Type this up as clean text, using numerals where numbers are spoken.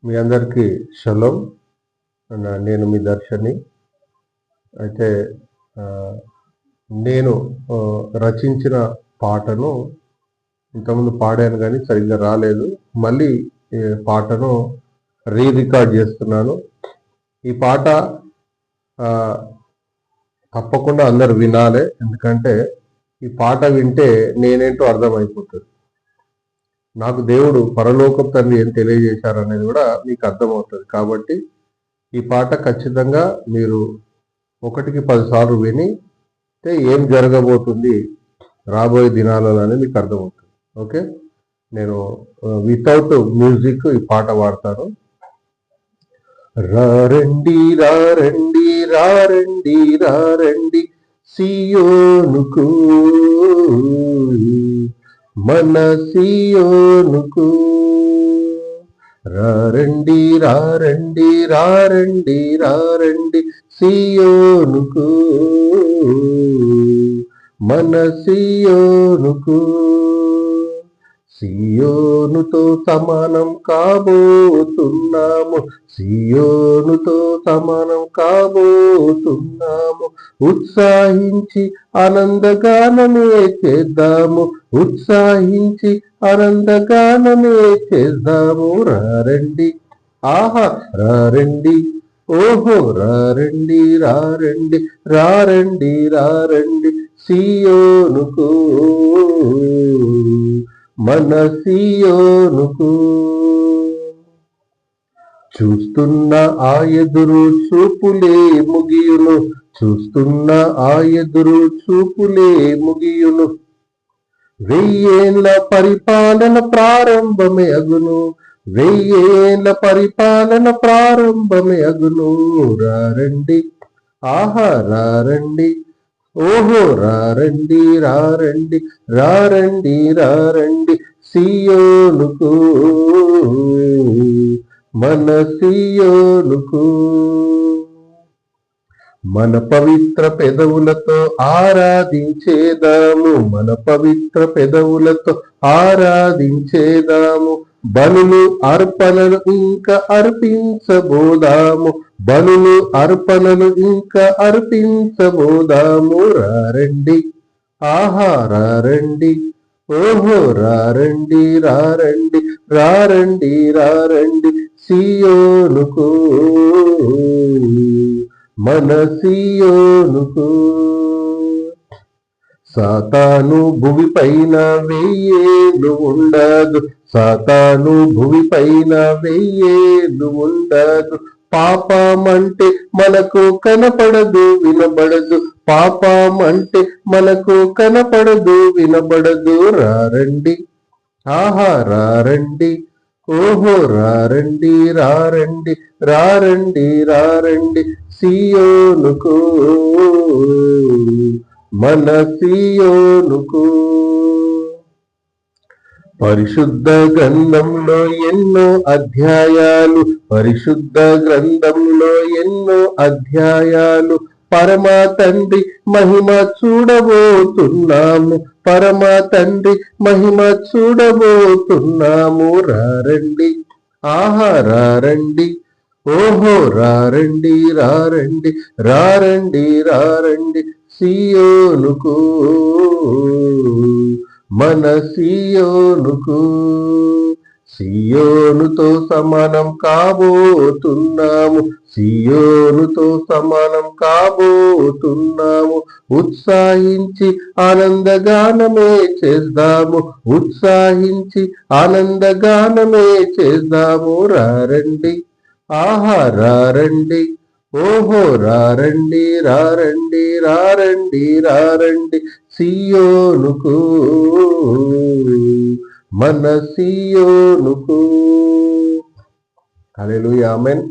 మీ అందరికీ షలోం. నేను మీ దర్శని. అయితే నేను రచించిన పాటను ఇంతకుముందు పాడాను కానీ సరిగ్గా రాలేదు. మళ్ళీ పాటను రికార్డ్ చేస్తున్నాను. ఈ పాట తప్పకుండా అందరు వినాలి. ఎందుకంటే ఈ పాట వింటే నేనేంటో అర్థమైపోతుంది. నాకు దేవుడు పరలోకపు తండ్రి ఏం తెలియజేశారనేది కూడా మీకు అర్థమవుతుంది. కాబట్టి ఈ పాట ఖచ్చితంగా మీరు 1కి 10 సార్లు విని ఏం జరగబోతుంది రాబోయే దినాలలో అనేది మీకు అర్థమవుతుంది. ఓకే, నేను వితౌట్ మ్యూజిక్ ఈ పాట వాడతాను. రారండి రారండి రారండి రారండి సియోనుకు, మన సియోనుకు. రారండి రారండి రారండి రారండి సియోనుకు, మన సియోనుకు. సియోనుతో సమానం కాబోతున్నాము, సియోనుతో సమానం కాబోతున్నాము. ఉత్సాహించి ఆనందగానమే చేద్దాము, ఉత్సాహించి ఆనందగానమే చేద్దాము. రారండి, ఆహా రారండి, ఓహో రారండి రారండి రారండి రారండి సియోనుకు, మన సియోనుకు. చూస్తున్న ఆ ఎదురు చూపులే ముగియును, చూస్తున్న ఆ ఎదురు చూపులే ముగియును. 1000 ఏళ్ల పరిపాలన ప్రారంభమే అగును, 1000 ఏళ్ల పరిపాలన ప్రారంభమే అగును. రారండి, ఆహా రారండి, ఓహో రారండి రారండి రారండి రారండి సియోనుకు, మన సియోనుకు. మన పవిత్ర పెదవులతో ఆరాధించేదాము, మన పవిత్ర పెదవులతో ఆరాధించేదాము. బలులు అర్పణలు ఇంకా అర్పించబోదాము, బలులు అర్పణలు ఇంకా అర్పించబోదాము. రారండి, ఆహా రారండి, ఓహో రారండి రారండి రారండి రారండి సియోనుకు, మన సియోనుకు. సాతాను భూమి పైన 1000 ఏళ్ళు ఉండదు, సాతాను భూమి పైన 1000 ఏళ్ళు ఉండదు. పాపమంటే మనకు కనపడదు వినబడదు, పాపమంటే మనకు కనపడదు వినబడదు. రారండి, ఆహా రారండి, ఓహో రారండి రారండి రారండి రారండి సియోనుకు, మన సియోనుకు. పరిశుద్ధ గ్రంథంలో ఎన్నో అధ్యాయాలు, పరిశుద్ధ గ్రంథంలో ఎన్నో అధ్యాయాలు. పరమ తండ్రి మహిమ చూడబోతున్నాము, పరమ తండ్రి మహిమ చూడబోతున్నాము. రారండి, ఆహా రారండి, ఓహో రారండి రారండి రారండి రారండి సియోనుకు, మన సియోనుకు. సియోనుతో సమానం కాబోతున్నాము, సియోనుతో సమానం కాబోతున్నాము. ఉత్సాహించి ఆనందగానమే చేద్దాము, ఉత్సాహించి ఆనందగానమే చేద్దాము. రారండి, ఆహా రారండి, ఓహో రారండి రారండి రారండి రారండి సియోనుకు, మన సియోనుకు. హల్లెలూయా, ఆమేన్.